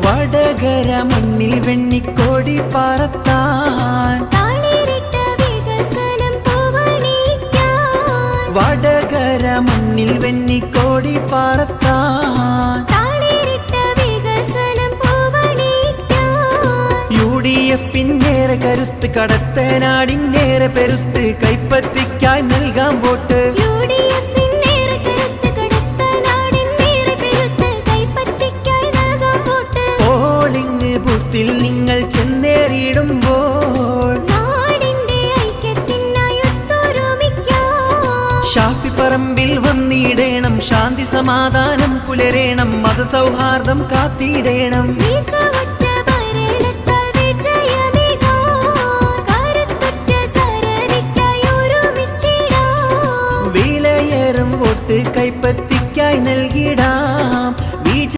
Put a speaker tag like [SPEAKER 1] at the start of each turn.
[SPEAKER 1] വടകര മണ്ണിൽ വെണ്ണിക്കോടി പറത്താൻ വടകര മണ്ണിൽ വെണ്ണിക്കോടി പറത്താൻ UDF-നേറെ കരുത്ത് കടത്തനാടിനേറെ പെരുത്ത് കൈപ്പത്തിക്കായി നൽകാം വോട്ട് പോളിംഗ് ബൂത്തിൽ നിങ്ങൾ ചെന്നേറിയിടുമ്പോൾ ഷാഫി പറമ്പിൽ വന്നിടേണം ശാന്തി സമാധാനം പുലരേണം മതസൗഹാർദ്ദം കാത്തിടേണം